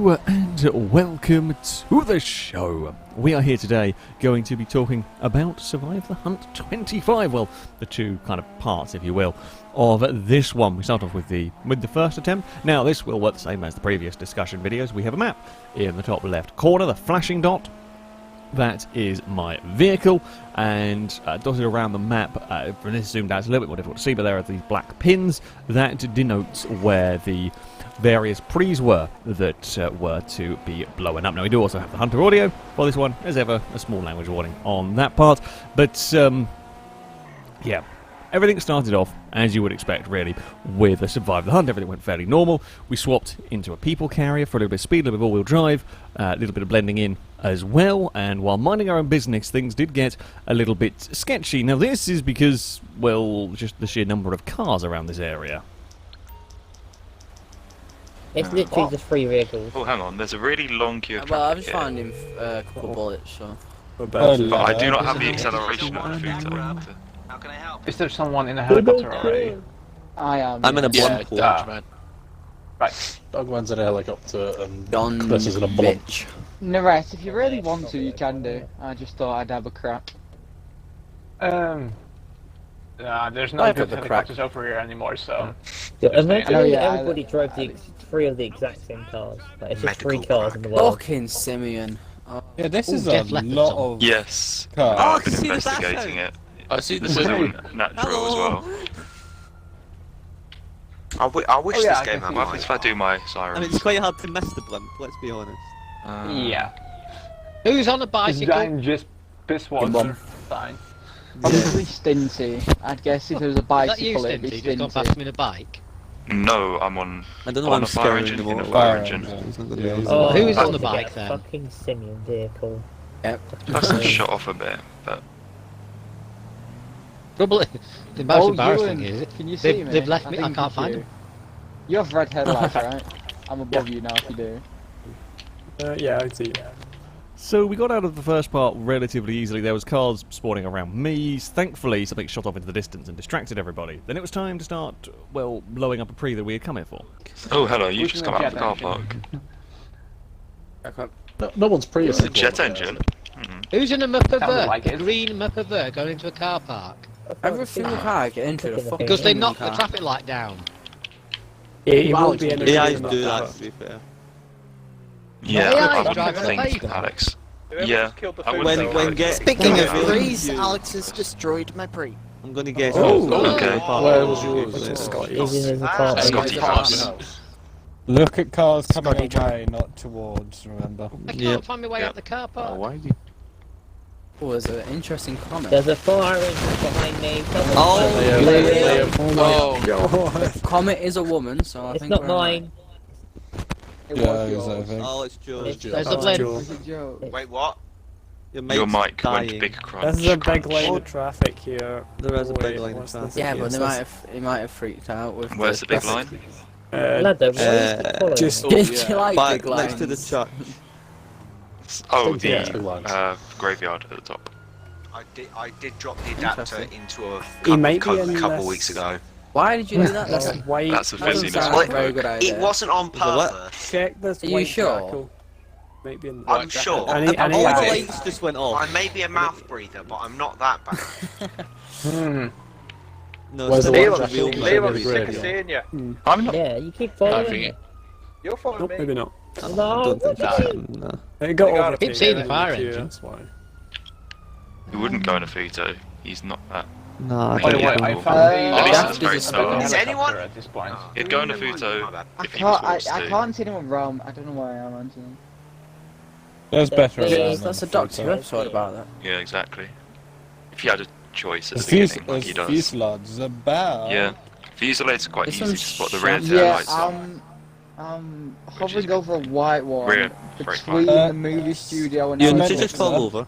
Hello and welcome to the show. We are here today going to be talking about Survive the Hunt 25. Well, the two kind of parts, if you will, of this one. We start off with the first attempt. Now, this will work the same as the previous discussion videos. We have a map in the top left corner, the flashing dot. That is my vehicle, and dotted around the map, from this zoomed out, it's a little bit more difficult to see, but there are these black pins that denotes where the various pre's were that were to be blown up. Now, we do also have the Hunter audio for this one, as ever, a small language warning on that part, but yeah. Everything started off, as you would expect, really, with a Survive the Hunt. Everything went fairly normal. We swapped into a people carrier for a little bit of speed, a little bit of all-wheel drive, a little bit of blending in as well, and while minding our own business, things did get a little bit sketchy. Now, this is because, well, just the sheer number of cars around this area. It's literally just 3 vehicles. Oh, hang on, there's a really long queue of Well, traffic I've just here. found him a couple of bullets, so... But I do not have the acceleration on the Futo. How can I help? Is there someone in a helicopter already? I am. I'm in a yeah. bomb Yeah, right. Dogman's in a helicopter and Don Chris is in a bomb. bitch. Naret, if you really want to, you can do. I just thought I'd have a crack. There's no I've good got the crack. helicopters over here anymore, so... Eventually, yeah, everybody drove the 3 of the exact same cars. Like, it's just 3 cars in the world. Fucking Simeon. Oh. Yeah, this is a lot of Yes, cars. I've been investigating it. I see This is all natural as well. I wish Oh, yeah, this I game can had see What why. if I do my I sirens? mean, it's quite hard to mess the blimp, let's be honest. Yeah. Who's on a This bicycle? giant just piss water. Fine. Probably Stinty. I'd guess if there was a Is that you, bicycle, it'd be Stinty? Just gone past Stinty. me in a bike? No, I'm on I don't know on why a I'm fire scaring engine. the In a motorway. fire Fire engine. engine. It's not gonna be Yeah, easy. Oh, who's on the to get bike a then? Fucking Simeon vehicle. That's shot off a bit, but Trouble, the most Oh, embarrassing Ewan, is can you see me? they've left me. I think can't you find do. them. You have red headlights, right? I'm above you now if you do. Yeah, I see. So we got out of the first part relatively easily. There was cars spawning around me. Thankfully, something shot off into the distance and distracted everybody. Then it was time to start, well, blowing up a pre that we had come here for. oh hello, you Who's just in come the out of the car jet park. No one's pre. It's a jet engine. Who's in a Mapper Sounded like it. green Mapper going into a car park? Every single car I get into, the fucking Because they Simeon knocked the car. traffic light down. It won't be any Yeah, I do that, to be fair. Yeah, Yeah, I he's driving would the think, pavement. Alex. Yeah, I would When, think when I get... Speaking of when- freeze, Alex has destroyed my pre. I'm gonna guess... okay. Where was yours? He's in his apartment. Scotty House. Look at cars coming Scotty away, not towards, remember. I can't Yep. find my way Yep. out the car park. why do you... Oh, there's an interesting comment. There's a fire engine behind me. The comet is a woman, so I It's think not we're mine. It Yeah, was is yours. that a thing? Oh, it's George. There's a blend. It's a joke. Wait, what? Your mate's mic dying. went big crunch. There's a big crunch. lane of traffic here. There is a big Wait, line of what's traffic. this? Yeah, but Yes, he might have freaked out with. Where's the big line? Ladder, what is the colour? just- Do you like Back big next to the lines? church. Oh, Yeah. the graveyard at the top. I did drop the adapter Interesting. into a He might be in couple this- weeks ago. Why did you do that? This white. That's a That doesn't busy sound like a very good It idea. wasn't on what? purpose. Check this Are you white sure? jackal. Might be in I'm sure. Any All the eye. lights just went off. I may be a mouth breather, but I'm not that bad. No, Where's it's the not one a jacket? real Liam, light. I'm sick of seeing you. I'm not... Yeah, you keep following me. You're following Nope, maybe not. I No, don't think what I do am, no. It got I over. keep seeing the fire engine. That's why. He wouldn't go in a Futo. He's not that. No, I By the don't way, think I cool. found At least Daft it's very is a slow. spin. Is anyone- at this point. He'd go in a Futo I if he was can't. forced I to. can't see anyone roam. I don't know why I'm answering. There's better Yeah, around That's a than doctor photo. episode about that. Yeah, exactly. If you had a choice at There's the beginning, like he does. fuselages about. Yeah. Fuselates are quite There's easy to some spot the rear shit- tail Yeah, lights on. hovering over a white one Rear brake between light. the movie studio and You Yeah, should meant just to, fall sir. over.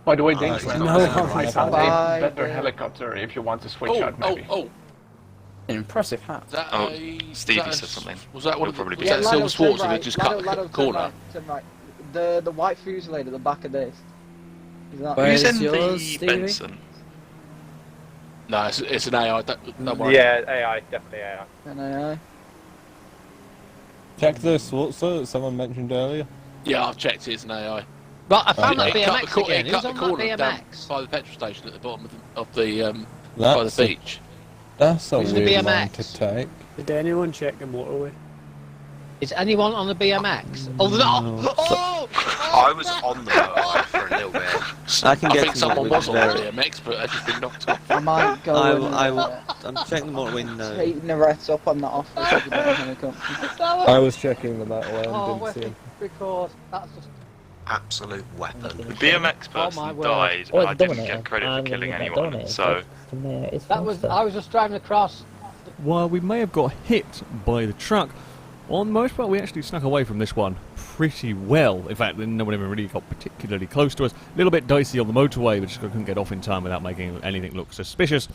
By the way, Oh, Dave, that's no, not I bad. found Bye. a better helicopter if you want to switch out, maybe. An impressive hat. Oh, Stevie said something. Was that one of the- probably be- Yeah, Was Lado, turn right. Lado, turn right, turn right. The white fusillade at the back of this. Is that? Where Who's is in yours, the Stevie? Benson? No, it's an AI. Don't worry. Yeah, AI, definitely AI. Can I? Check this Switzer that someone mentioned earlier. Yeah, I've checked it. It's an AI. Right, I found Okay. that It cut BMX the again. Who's cut on the that corner down BMX? by the petrol station at the bottom of the by the That's a, beach. that's a Who's the weird one BMX? to take. Did anyone check the motorway? Is anyone on the BMX? Oh, no! Oh! I was on the motorway for a little bit. I can I get think to someone the was on the motorway. BMX, but I just been knocked off. I might go I'm checking the motorway now. taking the rats up on that office with the helicopter. I was checking the motorway Oh, and didn't see him. record. That's just... Absolute weapon. The BMX Oh, person my word. died, Oh, and I it's didn't Dominator. get credit I'm for gonna killing get that anyone. Dominator. So From there, it's That was... faster. I was just driving across... While we may have got hit by the truck, on the most part we actually snuck away from this one pretty well. In fact, no one ever really got particularly close to us. A little bit dicey on the motorway, but just couldn't get off in time without making anything look suspicious.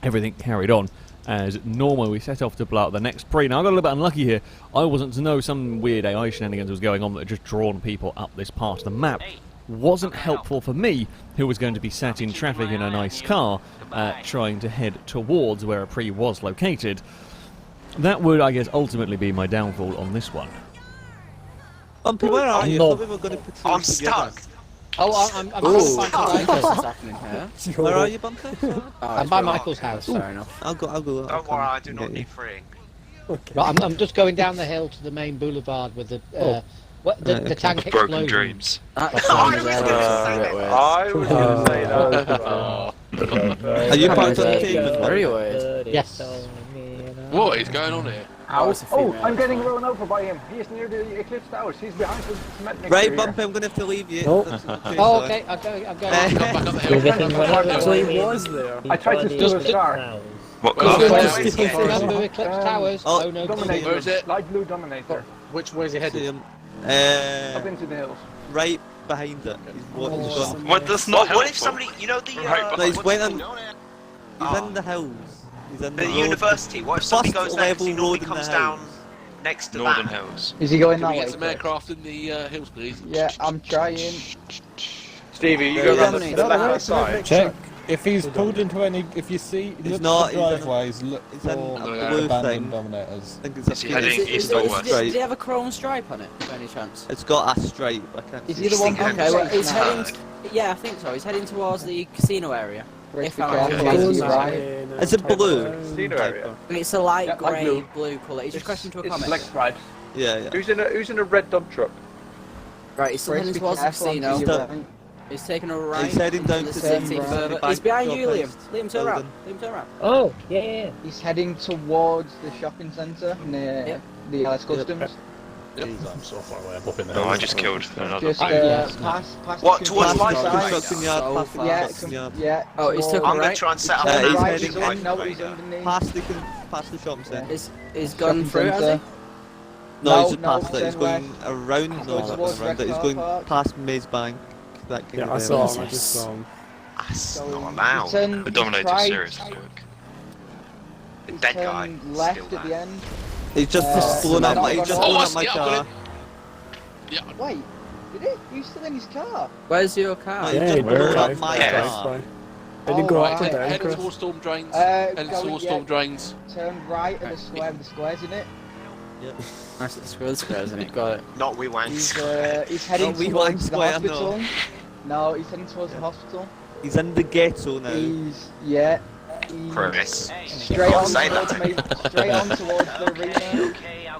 Everything carried on as normal. We set off to blow up the next pre. Now I got a little bit unlucky here. I wasn't to know some weird AI shenanigans was going on that had just drawn people up this part of the map. Wasn't helpful for me, who was going to be sat in traffic in a nice car, trying to head towards where a pre was located. That would, I guess, ultimately be my downfall on this one. Bumpy, where are you? I No. thought we were going to patrol I'm together. stuck. Oh, I'm trying to find What's happening here? Where are you, Bumpy? I'm by Michael's house. Fair enough. I'll go. Don't worry, I do not need freeing. Right, I'm just going down the hill to the main boulevard with the the tank broken explosion. dreams. That sounds a bit weird. I was going to say that as well. Are you part of the That's team? very weird. Yes. What is going on here? Oh, I'm getting run over by him. He is near the Eclipse Towers. He's behind the cement mixer Right, here. Bumpy, I'm going to have to leave you. Oh. That's Oh, sorry. okay. I'm going. Come back up the You're hill. getting run over So by he him. was there. I tried to He's steal bloody his car. cows. What Oh, car? where Just is he? remember Eclipse Towers. Oh, Oh no, Dominator. Where is it? Light blue Dominator. Which way's he See headed? him. Up into the hills. Right behind it. He's gone. What? That's not What if helpful. somebody, you know the Right, No, he's what's went it in. called? He's in the hills. He's in the The road. university. What if somebody First goes there? 'Cause he level normally road in the comes down hills. next to Northern that. Hills. Is he going Can that we way? get some aircraft in the hills, please? Yeah, I'm trying. Stevie, you There go he around is. the left side. Check. If he's pulled into any, if you see, He's look not, at the he's in- driveways, look he's for in a blue abandoned thing. Dominators. I think it's a Is he heading stripe. east or west? Does he have a chrome stripe on it, by any chance? It's got a stripe. I can't Is see he the it. one Okay, Okay, well, he's now? heading... Yeah, I think so. He's heading towards the casino area. Rick, If be I'm careful, okay. he's Goes right. in Is it blue? Casino area. And it's a light Yeah, light grey, blue. blue colour. He's just crashed into a It's comet. black stripes. Yeah, yeah. Who's in a red dump truck? Right, he's still Rick, heading be towards the careful, I'm casino. to your right. He's taking a right. He's heading down the to city the further. bank He's behind you, Liam. shop Liam, turn around. Liam, turn around. Oh, yeah. He's heading towards the shopping centre near Yep. the LS Customs. I'm so far away. I'm up in the No, I hills. just killed another Just blue. yes. past What, the towards construction Life site. Construction yard, So past the far. Yeah, construction yard. yeah. Oh, he's towards- took I'm right. going to try and set up Yeah, an he's right, heading he's right on, no, he's there. underneath. Past the shopping centre. He's gone Shopping through, has centre. he? No, he's just no, past it. He's turn going around. He's No, going he's not towards going around Red it. He's Car going Park. past Maze Bank. That kind Yeah, of I area. saw him. I Jesus. just saw him. That's So, not allowed. Turn, The Dominator's tried- serious work. The he's dead guy. turned left Still at the there. end. He's just blown up no, my. no, He's just no. blown Oh, up my yeah, I've got car. it. Yeah. Wait, did it? He's still in his car. Where's your car? No, Yeah, just he blew drove up my by. car. Did he go Right, up and down, heading Chris? towards storm drains. Going, Heading towards yeah, storm drains. turn right at Okay. the square with the squares in it. That's the squares, isn't it? Got it. Not we wank. He's heading Not we towards want the square, hospital. No, he's heading towards the hospital. He's in the ghetto now. He's Chris. straight on say towards that. me, straight on towards the arena.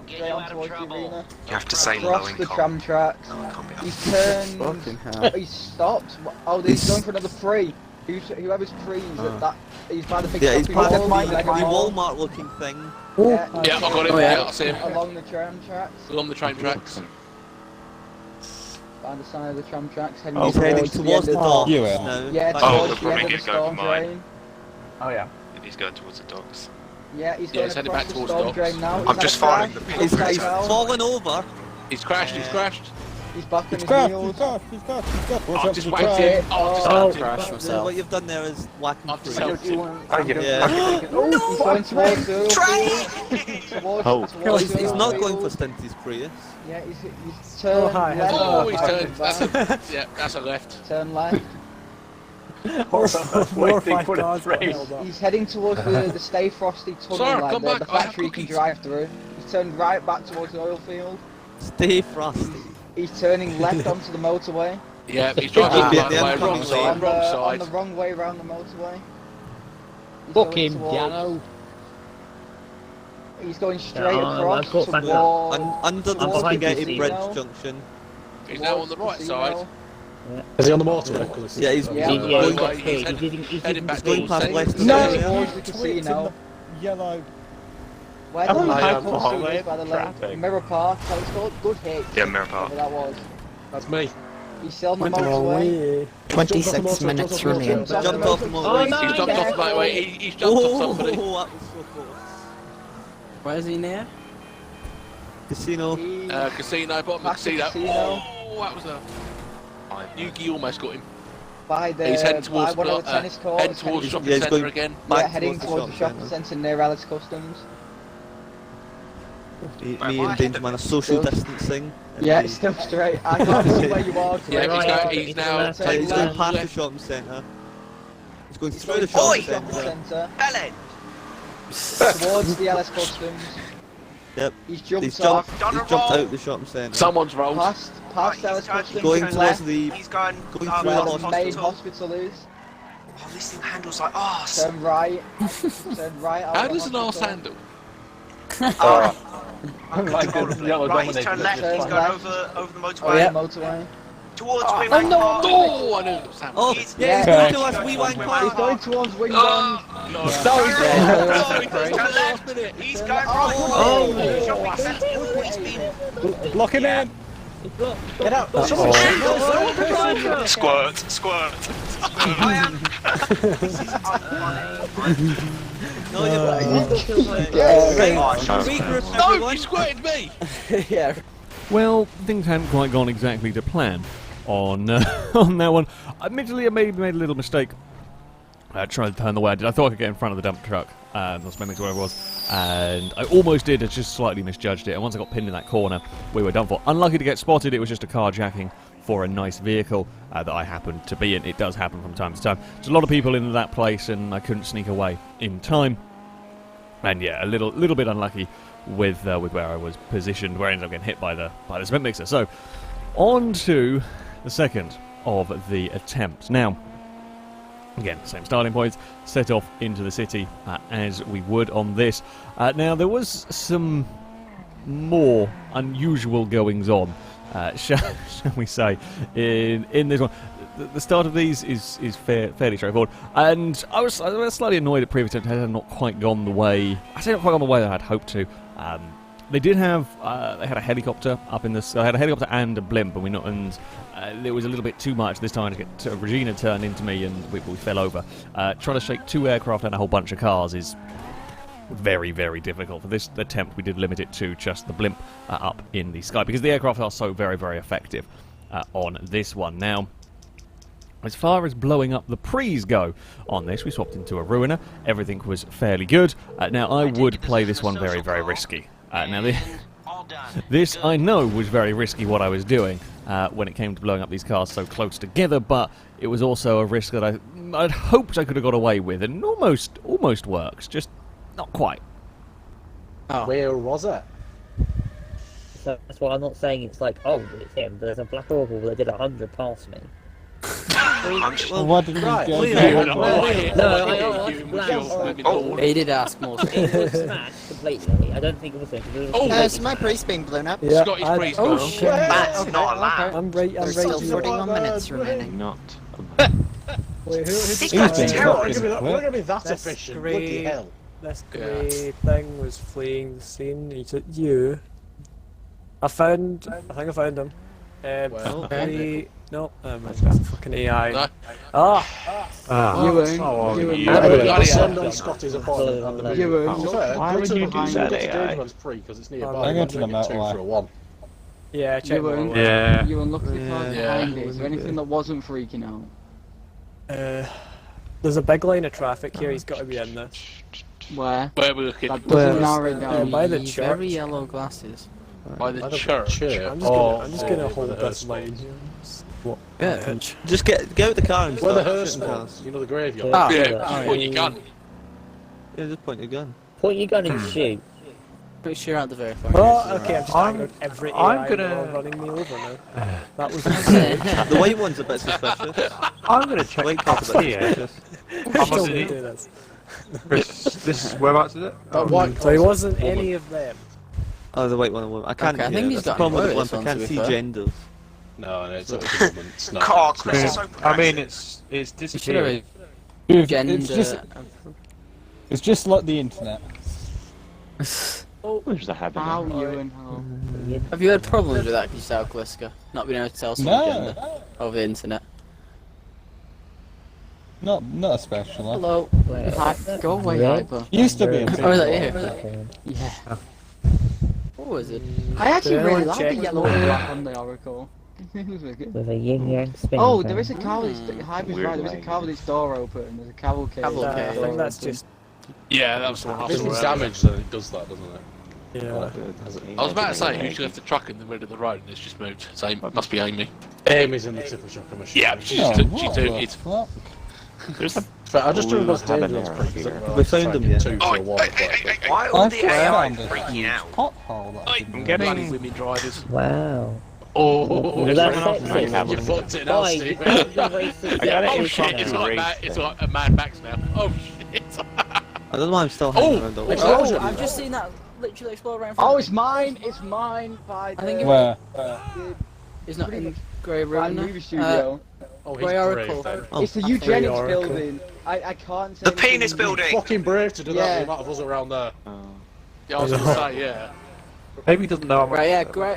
Straight on towards the arena. You have to say low Across the income. tram tracks. No, it can't be He's turned. Fucking hell. He's stopped. Oh, he's going for another free. Whoever's free is at that. He's by the big Yeah, he's shopping past mall, the like a mall. Walmart looking thing. Yeah, Yeah, I got him. Oh, yeah. Yeah, I see him. along the tram tracks. Along the train tracks. By the side of the tram tracks, heading He's heading towards towards the end of docks You in. now. Yeah, Back Oh, towards they'll the probably end of get the going storm for mine. drain. Oh yeah. If he's going towards the docks. Yeah, he's Yeah, going he's heading across back the towards storm docks. drain now. I'm He's had just a following crash. the He's, people. he's fallen over. He's crashed. He's crashed. He's back on He's his crashed, wheels. he's crashed, he's crashed, he's crashed. Watch I've out just for the whacked train. him. I've just Oh, whacked him. Crash myself. What you've done there is whacking I've just through. helped him. Thank you. Yeah. He's going towards the oil field. Well, he's not going for Stinty's Prius. Yeah, he's turned hi, left. Oh, he's back turned. and back. Yeah, that's a left. Turn left. Four or five for the cars got race. held up. He's heading towards the Stay Frosty tunnel, Sorry, like come the back, I have factory you can cookies. drive through. He's turned right back towards the oil field. Stay frosty. He's turning left onto the motorway. Yeah, he's driving Ah, the yeah, way, yeah, wrong yeah. side, wrong On side. the wrong way round the motorway. He's Fuck going him, towards- Dano. He's going straight Yeah, across I've got back towards... Under the I'm behind Spaghetti you, Bridge Steve. junction. He's now on the right side. Is he on the motorway? 'Cause Yeah, he's Yeah. He's going, got He's three. heading- He's heading back going towards past St. left. No, Yeah. towards the casino. Yellow. Where the Oh, high yeah, costume highway is by the traffic. lake. Mirror Park, how it's called? Good hit. Yeah, Mirror Park. Whatever that was. That's me. He's still on the Went the wrong motorway. way. 26 minutes remaining. Jumped Jumped off the Oh, motorway. no. He's jumped off the motorway. He's jumped off somebody. Oh, that was so close. Where is he near? Casino. Casino, bottom of the Back to casino. casino. Oh, that was a... Yugi almost got him. By the, He's heading by towards one of the tennis courts. heading towards the shopping Yeah, he's centre going again. Yeah, back heading towards the shopping centre. centre near Alice Customs. Me and Benjamin are social distancing. and Yeah, he- it's still straight. I can't see where you are. Yeah, Right, he's it's now left. Turn He's going left. past the left. shopping centre. He's going He's through going the towards shopping the shopping centre. centre. Towards the Alice Customs. Yep. He's jumped He's off. jumped out the shopping centre. Someone's rolled. Past Alice Customs. Going and towards left the... He's going Going um, through where the the main hospital. hospital is. Oh, this thing handles like arse. Turn right. Turn right out How of the does an arse hospital. handle? I'm like a yellow Right, he's dominator. turned left. Turn He's going left. over the motorway. Oh, yeah, motorway. Towards Oh, Wingman no, Park. Oh, I knew it was happening. Oh, He's- yeah, Yeah. he's going to He's us going wee towards wine Wingman He's park. going towards Wingman. No, He's Turn left. He's going right. Oh, Shopping centre. He's been... Block him in! Get out. Squirt, squirt. No, you're right. Yeah. Free group, No, everyone. you squirted me! Yeah. Well, things hadn't quite gone exactly to plan on on that one. Admittedly, I maybe made a little mistake. I tried to turn the way I did. I thought I could get in front of the dump truck, or Spendix, whatever it was, and I almost did. I just slightly misjudged it. And once I got pinned in that corner, we were done for. Unlucky to get spotted. It was just a carjacking for a nice vehicle that I happened to be in. It does happen from time to time. There's a lot of people in that place, and I couldn't sneak away in time. And yeah, a little bit unlucky with where I was positioned, where I ended up getting hit by the cement mixer. So, on to the second of the attempts. Now, again, same starting points, set off into the city as we would on this. Now, there was some more unusual goings on, shall we say, in this one. The start of these is fairly straightforward, and I was slightly annoyed at previous attempts. It had not quite gone the way. I say not quite gone the way that I'd hoped to. They did have they had a helicopter up in this. They had a helicopter and a blimp, and there was a little bit too much this time to get Regina turned into me, and we fell over. Trying to shake 2 aircraft and a whole bunch of cars is very, very difficult. For this attempt, we did limit it to just the blimp up in the sky, because the aircraft are so very, very effective on this one. Now, as far as blowing up the prees go on this, we swapped into a Ruiner. Everything was fairly good. Now, I would play this one very, very risky. Now, this I know was very risky what I was doing when it came to blowing up these cars so close together, but it was also a risk that I'd hoped I could have got away with, and almost works, just not quite. Oh. Where was it? So that's why I'm not saying it's like, oh, it's him. There's a black orbital that did 100 past me. Well, Why didn't right, you Leo, go? No, I asked Black. He did ask more. It was smashed completely. I don't think it was him. It was Is my priest being blown up? Yeah, Scottish I- priest, oh bro. shit! That's not allowed. I'm right. There's still here. 41 minutes remaining. Not. Wait, who He's did got that? terrorism. We're going to be that This efficient. grey- Bloody hell. This grey thing was fleeing the scene. He took you. I think I found him. Well, No, it's fucking AI. No. Ah! You won't. Oh, You won't. you Bloody would hell. send on Scotty's appointment. You won't. Why would you do that, It's AI? free because it's nearby. I'm going to the motorway. 2 for a 1. Yeah, check You won't. Yeah. You won't look at the cars Yeah. behind it. Is there anything that wasn't freaking out? There's a big line of traffic here. He's got to be in this. Where? Where are we looking? That doesn't narrow it down. by the Very church. yellow glasses. By the church. I'm just gonna hold this line here. What? Yeah. just get out the car and Where the start hearse shooting cars. was, you know, the graveyard. Ah. Oh, Oh, Yeah, yeah. just point your gun. Yeah, just point your gun. Point your gun and shoot. Pretty sure out the verify. Oh, okay, I've just I'm- angered every AI I'm gonna- running me over now. That was The white one's a bit suspicious. I'm gonna check White the car's a cops bit here. suspicious. I'm Told gonna me to do do this. this is whereabouts is it? That white So he car's wasn't woman. any of them. Oh, the white one. I can't. Okay, I think he's that's the got problem with away the with one. this I one, can't to be see fair. genders. No, it's not a woman. It's not. God, It's Chris not. is so I progressive. mean, it's disappearing. Gender. It's just like the internet. There's a habit. How you Have you had problems with that yourself, Gliska? Not being able to tell someone's gender over the internet? Not especially. Hello. Hi. Go away, Hyper. Used to be a big Oh, is that one. you? Yeah. What was it? I actually Yeah, really I like the checked. yellow and black on the Oracle. It was wicked. With a yin yang spin. Oh, there is a car with its Hmm. Hyper's right. There is a car with its door open. There's a cavalcade. Cavalcade. I think that's just. Yeah, that was the one I If saw it's earlier. damaged, then it does that, doesn't it? Yeah. I was about to say, usually left the truck in the middle of the road and it's just moved. So it must be Amy. Amy's in the tipper shocker machine. Yeah, but she's Oh, she what do the it's fuck? But I just don't know what's dangerous. We found them, yeah. Two for one. Why are all the I AI found a freaking huge out? pothole that I didn't know. bloody women drivers. Wow. Oh, Was that sexist? you fucked it now, Why? Steve. Oh shit, it's like a Mad Max now. Oh shit. I don't know why I'm still hanging around. Oh, I've just seen that literally explode right in front Oh, of it's me. mine. It's mine. By I think the Where? It's not in Grey brand Ruin. movie studio. Oh, Grey Oracle. It's the I think eugenics Oracle. building. I can't say The anything. penis building. Fucking brave to do that. Yeah. The amount of us around there. Yeah, I was gonna say, yeah. Maybe he doesn't know. Right, yeah, Grey.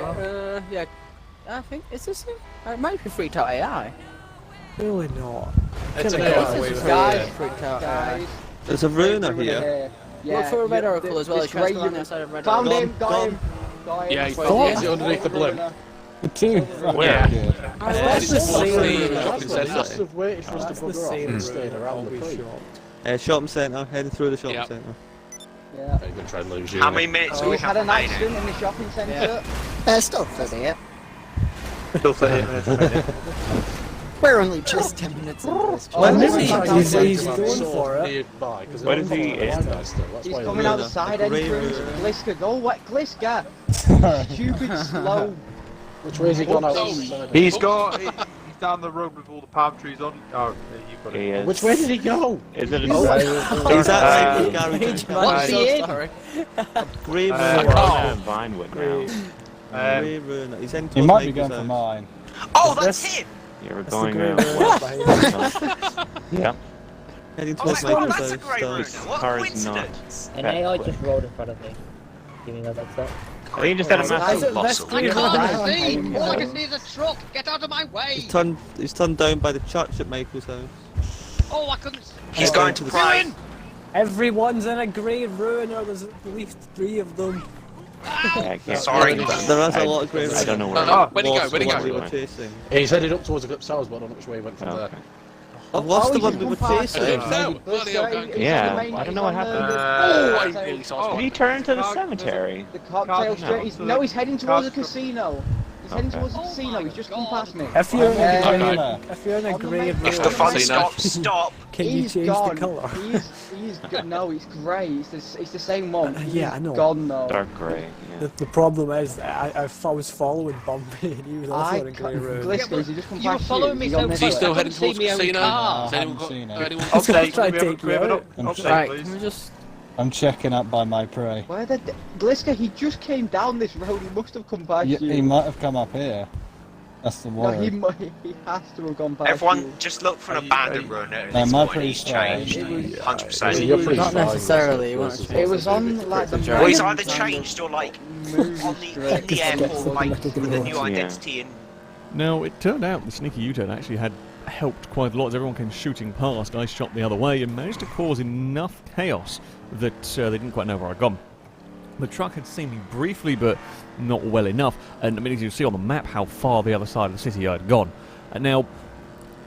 Yeah. I think is this it? It might be freaked out AI. Really not. It's an Kinda AI got away way with of- it. Guys, Freaked out AI. guys. There's a ruiner here. Look for a red oracle as well. It's trying to go on the outside of red Found oracle. him. Got him. Got him. Yeah, he's Is it underneath the blimp? Too Where? fucking good. That's the It's same. the That's shopping centre. Must have waited for us to the bugger off same. and stayed around the Always creek. shot. Shopping centre, heading through the shopping Yep. centre. Yeah. You're gonna try and lose you. How many minutes do We we had have an remaining? accident in the shopping centre. Still 30 yet. Still 30 minutes remaining. We're only just 10 minutes into this. Oh, When he's is he? He's going for it. Nearby, 'cause Where they're does he- on fire still, that's He's why coming they're out the Ruiner, side a grey entrance. ruiner. Gliska, go away. Gliska. Stupid slow. Which way has he gone out? He's down the road with all the palm trees on. Oh, you've got it. Which way did he go? Is it He's outside the garage. I'm he in? so sorry. Grey Uh, ruiner. Vinewood Grey ruiner. He's heading He towards might be Michael's going for house. mine. Oh, that's That's- him! You're That's the grey ruin behind Yeah. Heading Oh, towards that's Michael's a great house. ruiner. What a coincidence. An AI just rolled in front of me. Giving us that stuff. I think he just had a Guys, massive let's fossil. clear the ground. All I can see is a truck. Get out of my way. He's turned down by the church at Michael's house. Oh, I couldn't. He's going to pray. Everyone's in a grey ruiner. There's at least 3 of them. Sorry. There is a lot of grey ruiners. I don't know where. Oh, where'd he go? Lost Where'd he the one go? we were chasing. He's headed up towards Eclipse Towers, but I don't know which way he went from Oh, there. okay. I've lost the he's one we were gone past chasing. it. No, bloody hell, go. Yeah, I don't know what happened. Oh, I really saw Did he turn to the cemetery? The cocktail No. straight. No, he's heading towards the Cars- casino. He's heading Okay. towards the casino. He's just come past me. If you're in a Yeah. grey, Okay. if you're in a On the grey main- ruin, If the fun See, no. stops, stop. can you He's change gone. the colour? No, it's grey. It's the same one. Yeah, I He's know. Gone though. Dark grey. Yeah. The problem is, I was following Bumpy and he was also in a grey ruin. Gliska, he just come You were past following me He's so on Is this he fast. still way. heading couldn't towards see the me own casino? car. Has anyone I got haven't seen it. anyone? Update. Try Can to we take you have an out. update, Right, please? can we just... I'm checking up by my prey. Where the Gliska? He just came down this road. He must have come past you. He might have come up here. That's the No, worry. he has to have gone past Everyone, you. just look for an abandoned ruiner at No, this my point. He's pretty changed. It was- 100%. You're pretty Not fine. necessarily, you want to It was on like the. Well, he's main either changed or like movie on straight. in the airport, like with a new Yeah. identity and Now, it turned out the sneaky U-turn actually had helped quite a lot as everyone came shooting past. I shot the other way and managed to cause enough chaos that they didn't quite know where I'd gone. The truck had seen me briefly, but not well enough, and I mean, as you see on the map how far the other side of the city I'd gone. And now,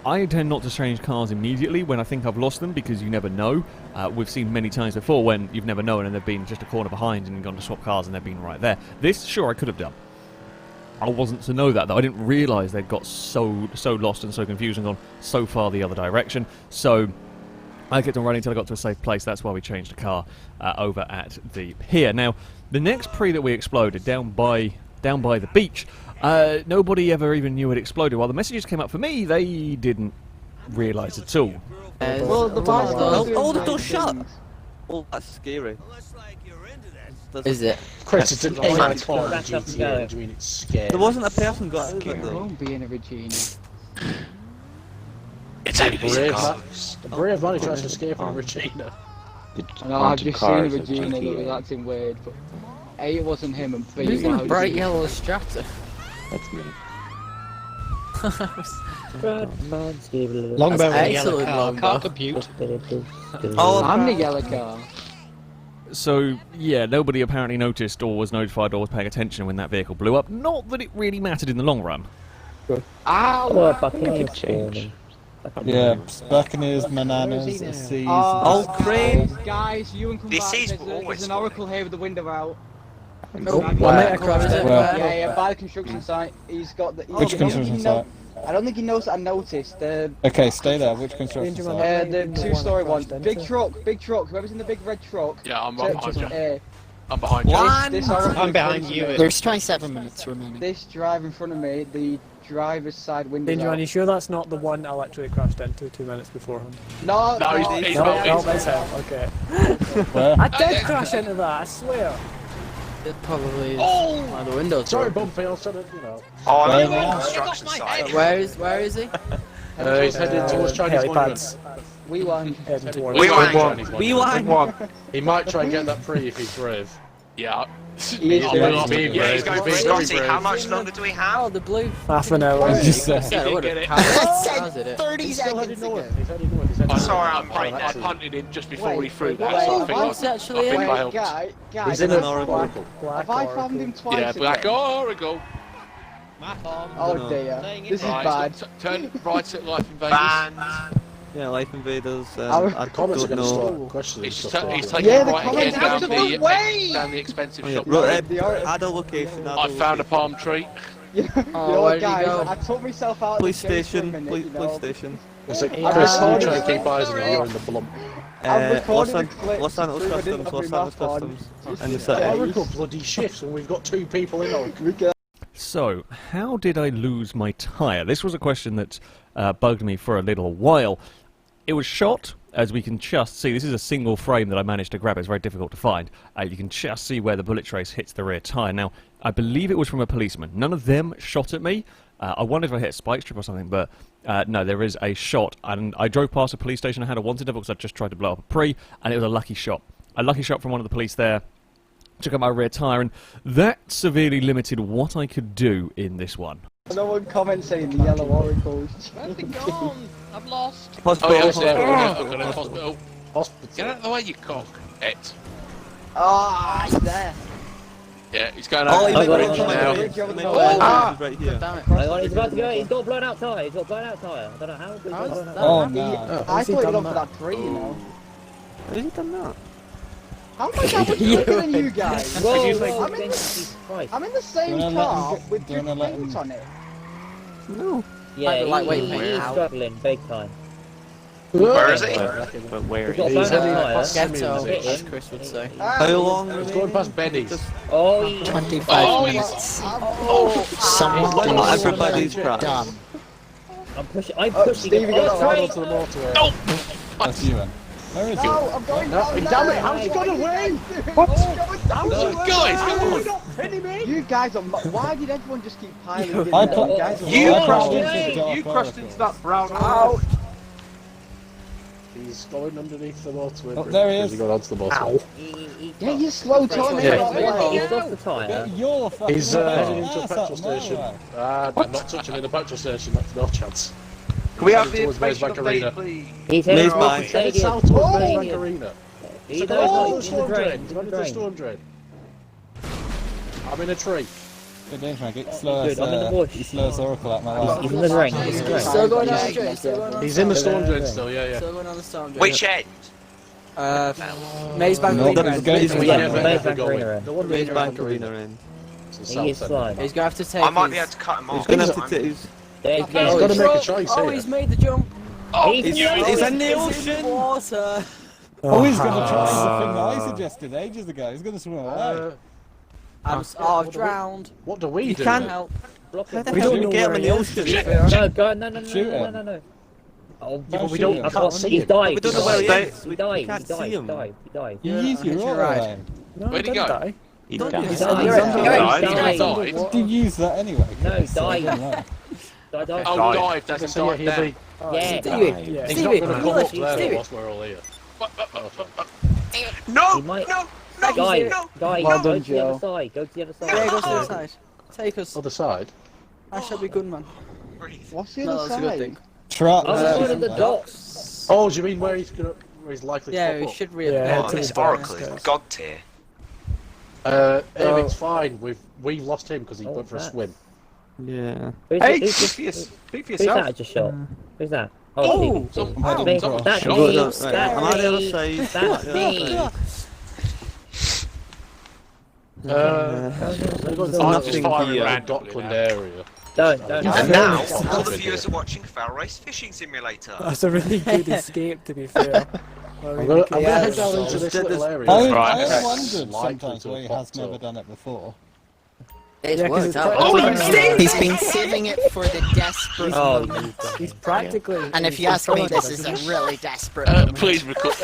I tend not to change cars immediately when I think I've lost them, because you never know. We've seen many times before when you've never known and they've been just a corner behind and you've gone to swap cars and they've been right there. This, sure, I could have done. I wasn't to know that, though. I didn't realise they'd got so lost and so confused and gone so far the other direction. So I kept on running until I got to a safe place. That's why we changed the car over at the pier. Now, the next pre that we exploded down by the beach, nobody ever even knew it exploded. While the messages came up for me, they didn't realise at all. Well, the bar's Oh, the door's shut. Oh, that's scary. Is it? Chris, it's an Hey, online back part up of and GTA. go. What do you mean it's scary? There wasn't a person got over It though. won't be in a Regina. It's only Brave car. man, the brave man who tries to escape from Regina. I know, I've just seen a Regina that was acting weird, but A, it wasn't him, and B, Who's in why a would bright you- yellow Strata? That's me. Long That's bow in a yellow excellent, car. Longbow. Can't compute. Oh, I'm the yellow car. So, yeah, nobody apparently noticed or was notified or was paying attention when that vehicle blew up. Not that it really mattered in the long run. Ow! Buccaneers spawning. Yeah, Buccaneers, bananas, seas. Oh, Crane. Guys, you and come This back. is There's always an oracle here with the window out. Where? Yeah, by the construction site. He's got the. Which construction site? I don't think he knows that I noticed. Okay, stay there. Which construction site? The two-story one. Big truck. Whoever's in the big red truck. Yeah, I'm right behind you. Uh, I'm behind you. this oracle I'm behind comes you. to me. There's 27 minutes remaining. This drive in front of me, the driver's side window. Danger, are you sure that's not the one I literally crashed into 2 minutes beforehand? No, No, he's No, not. no, He's that's him. Okay. Where? I did crash into that, I swear. It probably is. Oh! One of the windows. Sorry, broken. Bumpy, I was trying to, you know. Oh, I'm in the Well, construction site. Where is he? He's heading towards Chinese Helipads. We won. Heading towards We won. Chinese We monument. won. He might try and get that pre if he's brave. Yeah. He is I'm brave. not being Yeah, brave. He's going for He's very Scotty. brave. How much longer do we have? Oh, the blue. half an hour. Just I say. said I would get have. it. How's it? 30 He's still heading seconds north. ago. He's heading north. He's heading I north. saw I'm right I there. punted in just before he Wait, threw that. wait, So I think what's actually I think in? I Wait, helped. guys, He's in an have oracle. Black I Oracle. found him twice Yeah, Black again? Oracle. Map on. Oh dear, Staying in this is Right, bad. turn right at Life Invaders. Banned. Yeah, Life Invaders. Our- I The comments are don't going to know. start questioning He's, stuff. he's taking Yeah, a the right comments again out of the way! down the expensive Oh, yeah. shop. Right, add a location. I found a palm tree. You Oh, know where what, did he guys? go? I took myself out of Police the chase for a station. minute, Police you know. station. It's like, Yeah. Chris, you try to keep eyes on it, you're in the blump. I've Los recorded the clips Los Santos to prove I didn't Customs. have Los my Santos map on. Customs. And the Yeah. city. Oracle bloody shifts when we've got 2 people in on. So, how did I lose my tyre? This was a question that bugged me for a little while. It was shot, as we can just see. This is a single frame that I managed to grab. It's very difficult to find. You can just see where the bullet trace hits the rear tyre. Now, I believe it was from a policeman. None of them shot at me. I wondered if I hit a spike strip or something, but no, there is a shot. And I drove past a police station. I had a wanted number because I just tried to blow up a pre, and it was a lucky shot. A lucky shot from one of the police there. Took out my rear tyre, and that severely limited what I could do in this one. No one comments saying the yellow oracles. Where's it gone? I'm lost. Oh, yeah, that's it. Hospital. Hospital. Hospital. Get out of the way, you cock. It. Ah, he's there. Yeah, he's going Oh, out he the might bridge be now. Bridge over the Oh, motorway. Ah! right here. Damn it. Hang on, he's about to go. He's got a blown out tyre. He's got a blown out tyre. I don't know how. But he's got a How's blown out that? tyre. Oh no. I thought he'd gone for that tree, you know. Has he done that? How am I that much quicker than you guys? Whoa, I'm, whoa, in the, Jesus Christ. I'm in the same Don't let him car get- with 2 don't let him- planes on it. No. Yeah, lightweight he paint. is Ow. struggling big time. Where is he? But where He's got a He's blown heading out past tyre. Ghetto, Simmons. as Chris would say. How long? He's going past Benny's. Oh, he... 25 Oh, minutes. Oh, Someone Like, do everybody's something crap. done. I'm pushing. I'm Oh, pushing Stevie him. got Oh, that train! Onto the motorway. no! That's you then. Where is he? No, I'm going No, down damn there. it, how's he got away? What? Guys, come on! You guys are... Why did everyone just keep piling in I there? put- You guys are... You Oh, crashed okay. into Dark you crashed Oracle. into that brown. Ow! He's going underneath the motorway. Oh, bridge there he because is. He got onto the motorway. Yeah, you slow Tony. Yeah. He's lost the tyre. You're fucking He's wrong. heading into a That's petrol out of my station. way. I'm not touching him in the petrol station, that's no chance. Can we have Heading the towards information Mazebank Arena. update, please? He's heading Maze towards the Bank. Headed stadium. south towards Oh! Mazebank Arena. He's So in go into the the storm drain. drain. He's going into the storm drain. I'm in a tree. Good days, mate. Get slow as, Good, I'm in the bush. you slow as Oracle out my life. He's in the drain. He's in the drain. Still going down the drain. Still going on. He's in the storm drain still, yeah. Still going on the storm drain. Which end? Mazebank No, Arena. that's good. We Yeah, never Maze ever Bank go Arena. in. No one really Bank goes Arena in. in. It's the He south is end. flying. He's gonna have to take. I might be his- able to cut him off. He's gonna have Time. to take his. There he He's goes. got to make a choice Oh, here. he's made the jump. Oh, He's He's in the ocean. Water. Oh, he's going to try the thing that I suggested ages ago. He's going to swim away. I've drowned. What do we You do? can't then? help. Block How it. the We hell don't do you know get him where in he the is, to ocean? be fair. No, go no, no, no, Shoot no, him. no, no. Oh, Don't but we shoot don't. him. I can't see He's him. died. We don't know where he is. He We died. can't He died. see He him. died. He died. You use your you're auto right. aim. No, Where'd he didn't go? die. He Don't died. do He's that. died. You're He's right. died. He's died. Did you use that anyway? No, Chris? So I died. don't know. Died. Oh, Died. dive, doesn't So, yeah, dive he'll down. be. Yeah. Yeah. He's Stevie, not going to come up Stevie, there Stevie. whilst we're all here. No! He might. No! Guy, No! guy, Well go done, to the other Joe. side. Go to the other side. Yeah, go to the side. Take us. Other side. I shall be good, man. What's the No, other that's a good side? thing. Trap. Oh, the side of the docks. Oh, do you mean where he's likely to Yeah, pop we up? should Yeah, reappear. to This the Oracle docks. is god tier. It's fine. We've lost him because he Oh, went for a that. swim. Yeah. Hey, Speak for who's yourself. that I just shot? Who's that? Oh, Stevie. I'm heading Me. across. That's I'm me. going up, That's right, I'm on the other me. side. That's Yeah. me. We're going to Nothing just firing here. around Dockland area. Don't. And now, all the viewers are watching Foul Race Fishing Simulator. That's a really good escape, to be fair. I'm going to head down into this Just did little this- area. I Right. have wondered Likely sometimes to why he have has popped never up. done it before. it's Yeah, 'cause worked it's out. quite- He's been saving it for the desperate Oh, moment. He's practically. And if you ask me, this is a really desperate Uh, moment. please record.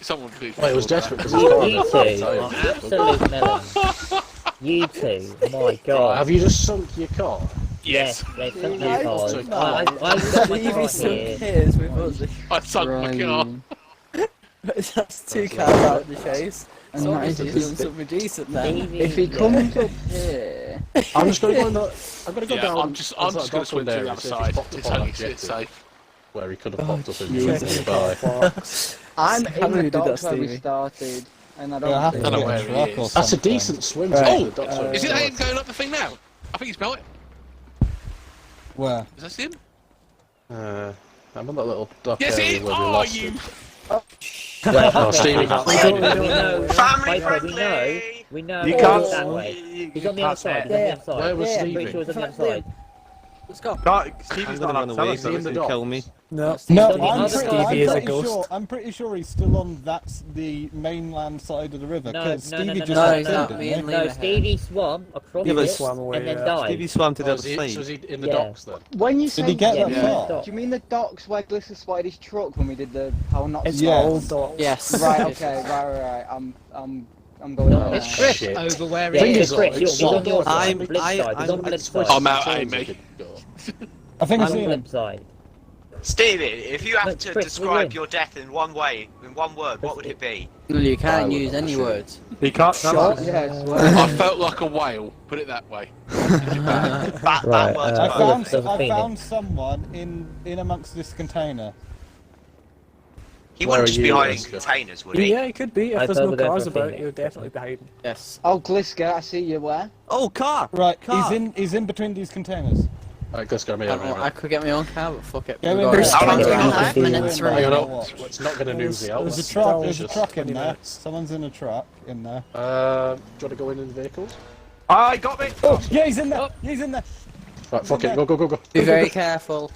Someone please. Well, it was record desperate that. because You two are absolute melons. You two, my god. Have you just sunk your car? Yes. They took Yeah, my cars. it's I've got my car here. Here's with us. I sunk my car. That's two cars out of the chase. And So that obviously is- he's doing something decent then. Stevie, If he yeah. comes up here, I'm just going to go in the. I'm going to go Yeah, down. I'm just going to swim to the other side. It's only it's safe. Where he could have popped up in Check the it nearby. I'm How in many the did that, docks where we Stevie? started, and I You'll have don't to I don't see know get where a he truck or is. That's a something. decent swim Right. to the docks. Is it him going up the thing now? I think he's got it. Where? Is that him? I'm on that little dock Yes, area it is. where we Oh, lost you. him. Well, Oh, Stevie. we know. Family Piper, we know. friendly! We know. You he's can't- that way. He's on the other side. He's on the other side. Where was I'm pretty Stevie? sure he's on the other side. Let's go. God, I'm Stevie's gonna not run allowed to tell away, us so that in the he'll kill docks. me. No. No, on the I'm other pretty, side. Stevie is a pretty ghost. sure. I'm pretty sure he's still on the mainland side of the river No, because no, Stevie no, just no, said, no, didn't me he? and Lee No, ahead. Stevie swam across Yeah, but it swam away, and then yeah. died. Stevie swam to the Oh, other so is side. he in the Yeah. docks then? When you Did say he get Yeah, that yeah. far? do you mean the docks where Glister spotted his truck when we did the how not? It's Yeah. all docks. Yes. Right. Okay. Right. I'm going on. It's now. Chris Shit. over where Yeah, he Thing is. is, Chris, he's on your side. I'm- Flip side. He's on the flip side. I'm out, Amy. I think I've On the seen him. flip side. Stevie, if you have Look, to Chris, we're in. describe your death in one way, in one word, what would it be? Well, you can't Violent, use any sure. words. He can't Shot. Yes. I felt like a whale. Put it that way. That Right, word's I Full found, of silver I phoenix. found someone in amongst this container. He Where wouldn't are just be you, hiding Oscar? containers, would he? Yeah, it could be. If I there's thought no we were cars for about, Phoenix. he'll definitely be hiding. Yes. Oh, Glisker, I see you where? Oh, car! Right, Car. he's in between these containers. Alright, let's go. I, don't know, I could get my own car, but fuck it. Yeah, We've we're got How long do we got 5 minutes Hang Hang on, on, what? it's not going to newsy out. There's a That's truck. There's a suspicious. truck in 20 there. minutes. Someone's in a truck in there. Do you want to go in the vehicles? I got me! Oh, yeah, he's in there. He's in there. Right, fuck it. Go. Be very careful.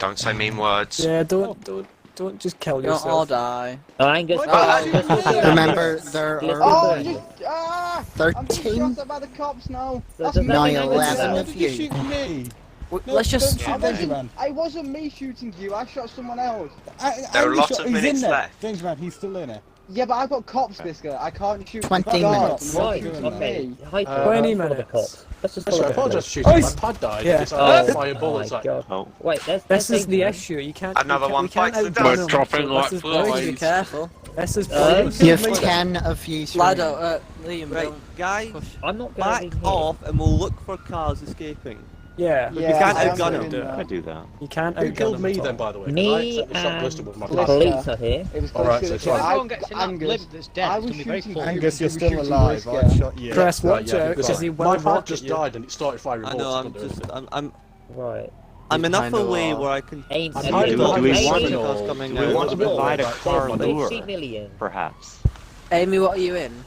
Don't say mean words. Yeah, don't just kill Don't all yourself. die. Angus, Remember, there Let's are go. Oh, you, I'm being 13, shot at by the cops now. There's That's a me. 9, Angus, 11 Why of did you you. shoot me? Let's just... Don't shoot Dangerman. It wasn't me shooting you. I shot someone else. There are only lots shot- of he's minutes in there. left. Dangerman, he's still in it. Yeah, but I've got cops, Glisker. I can't shoot. 20 guards. minutes. You're Right, shooting okay. me. Hyper. 20 Follow the minutes. cops. Let's just Actually, I follow the apologise cops. for shooting. Oh, My he's- pad died. Yeah. It's Oh fire my bullets. god. Oh. Wait, This is the dangerous. issue. You can't. Another you one we can't bites the outdo dust. them. We're dropping like This is flies. Be pointless. careful. This is Uh, pointless. You have 10 of you. Oh, Liam, Right, don't guys, push. I'm not back going in here. off and we'll look for cars escaping. Yeah, You can't I am outgun doing him. that. I do that. you can't Who outgun killed them me at all. then, by the way? 'Cause I Me accidentally shot Glister and with my the pad. police are here. It was Alright, Glisker. so that it's shot. fine. Everyone gets enough Angus, blimp that's dead I to was be very shooting full. you. Angus, You you're were still shooting alive. Glisker. I shot you. Chris, Right, watch yeah, out, because because he my will pad rocket just you. died and it started firing I bullets. know, I'm couldn't do just, anything. I'm Right. enough behind the away wall. where I can... Ain't I'm Amy, hiding not behind we the want Amy, wall. cars coming Do we out? want to We'll provide a like car on the 50 million. Perhaps. Amy, what are you in?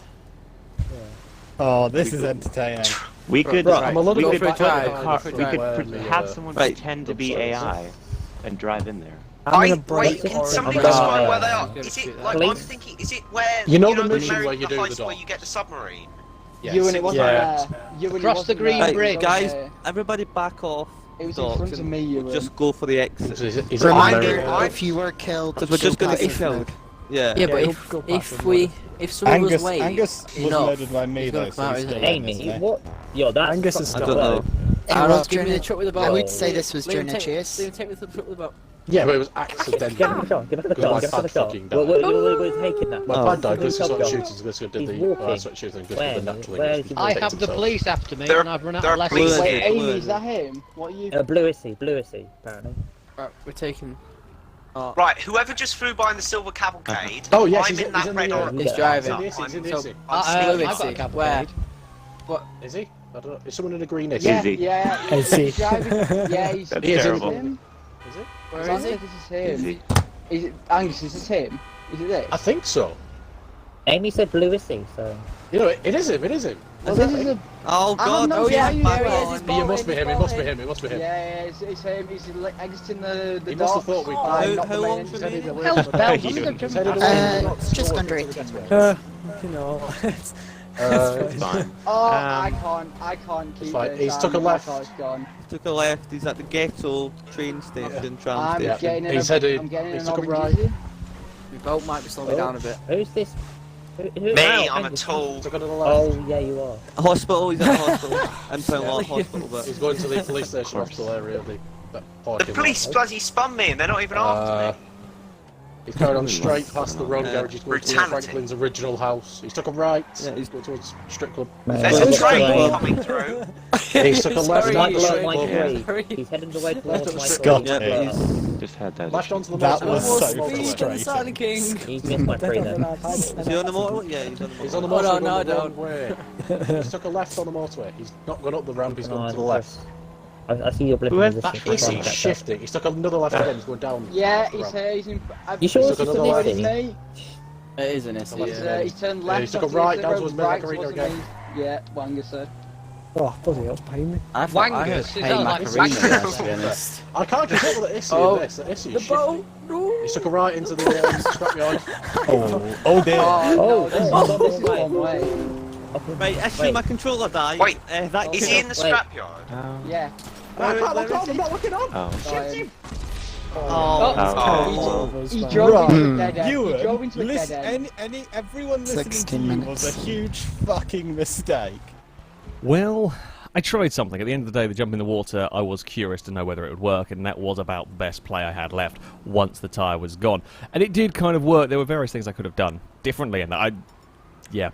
Oh, this is entertaining. We could... Right, I'm a little Go bit for a back drive, behind go the for a car. drive. Where the, have someone Right. pretend to be sorry. AI and drive in there. I'm in a break. Wait, can or somebody a- describe where they are? Gotta Is shoot it that. like I'm Police? thinking? Is it where You know the the mission American where you do the Heist where dock? you get the submarine? Yes. You and it wasn't Yeah. there. You and it Across the wasn't green there. Right, bridge. guys, Yeah. everybody back off. It was in docks front of and me, you were. just go for the exit. Is Reminder, it I- If you were killed, Because we're just going to she'll get pass killed. Yeah. Yeah, but he'll if, go past him, if someone was Angus, waiting Angus was enough, murdered by me he's though, gonna so come out, he's isn't still he? in, isn't Amy, he? what? Yo, that's Angus is I still don't know. It Aaron, was give me during the a- truck with the boat. I would say this was during a chase. Liam, take me to the truck with the boat. Yeah, but it was accidental. Get in the car, get in the Because car, my get in pad the car. fucking died. We're taking that. My Oh. pad died because he Top started gun. shooting, so this guy did He's the walking. started shooting because When? the natural Where English is he? I protect have the himself. police after me, There- and I've run out there of are lessons. police Wait, here. Amy, is that him? What are you? Blue is he, apparently. Right, we're taking. Right, whoever just flew by in the silver cavalcade. Oh, yes, I'm he's in that in red the, or He's driving. He's in the So- Issy. I'm I've sneaking got a up. cavalcade. Where? Is he? I don't know. Is someone in a green Issy? Yeah, he? yeah. Is he? He's driving. Yeah, he's. That's He is terrible. him. Is it? Where Sounds is he? like this is Is him. he? Is it Angus? Is this him? Is it this? I think so. Amy said blue is he, so. You know, it is him. It is him. Well, this is a. Oh god, no, oh, yeah, yeah, there he yeah, is, he's he's It must be him. It must be him. him. It must be him. Yeah, it's him. He's like exiting the He must have docks. thought we'd- Not How the long's main He's entrance. headed away Hell's from the- bells, He's I'm gonna headed jump away back. from the docks just towards under the 18 Gateway. You know, it's It's Fine. Oh, I can't keep fine. this. He's took a My left. car's gone. took a left. He's at the Ghetto train station, tram I'm station. getting in. He's a, headed- I'm getting in he's an took a orange right. Easy. Your boat might be slowing me down a bit. Who's this? Who, Me, oh, I'm a Angus. tall. Took it to the left. Oh, yeah, you are. Hospital, he's at the hospital. Impound Lot Hospital, but He's going to the police station hospital area. That The parking police lot. bloody spun me and they're not even after me. He's carried on straight past the road garage. He's going towards Brutality. Franklin's original house. He's took a right. Yeah, He's going towards strip club. There's I've a got train to, coming through. He's took a left. Sorry, onto the Michael strip Mike club. Reed. He's heading away towards Left at the Michael Scott. Reed. Yeah, he's Just had that. Left onto the That motorway. was so Motorway. frustrating. King. He's missed my tree then. Is he on the motorway? Yeah, he's on the motorway. He's on the Oh, motorway. no, going the no, wrong way. He's took a left on the motorway. He's not gone up the ramp. He's gone No, to the left. I see your blip in Where's the That distance. is he's shifting. He's took another left again. He's going down. Yeah, the he's ramp. here. He's in. You sure He's it's took just another an left. easy? Me. It is an issue. He's turned Yeah, left. he's took a onto the right other down road, towards right Macarena towards again. me. Yeah, Wanger said. oh bloody hell's behind me. I thought I heard Wangus, is Hey that like Macarena Wangus? there, to be honest. I can't keep up with the issue Oh, of this. The issue The is boat! shifting. He's took a right into the scrapyard. Oh dear. Oh, no, oh, this is right. one way. Right, actually my controller died. Wait, that Is he in the Wait. scrapyard? Yeah. I can't look on. I'm not looking on. Oh. Oh. He drove into a dead end. He Ewan, drove into a dead listen, end. everyone listening to 16 you minutes. was a huge fucking mistake. Well, I tried something. At the end of the day, the jump in the water, I was curious to know whether it would work, and that was about the best play I had left once the tyre was gone. And it did kind of work. There were various things I could have done differently, and yeah.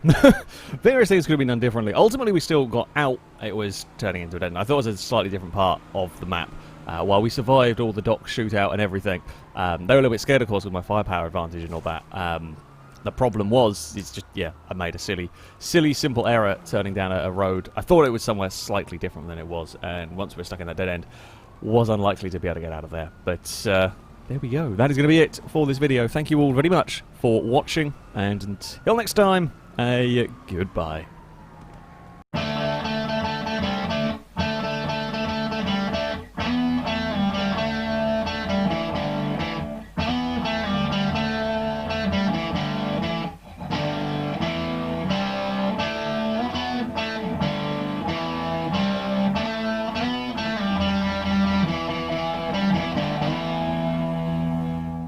Various things could have been done differently. Ultimately, we still got out. It was turning into a dead end. I thought it was a slightly different part of the map. While we survived all the dock shootout and everything, they were a little bit scared, of course, with my firepower advantage and all that. The problem was, it's just, yeah, I made a silly, simple error turning down a road. I thought it was somewhere slightly different than it was, and once we were stuck in that dead end, was unlikely to be able to get out of there. But there we go. That is going to be it for this video. Thank you all very much for watching, and until next time, goodbye.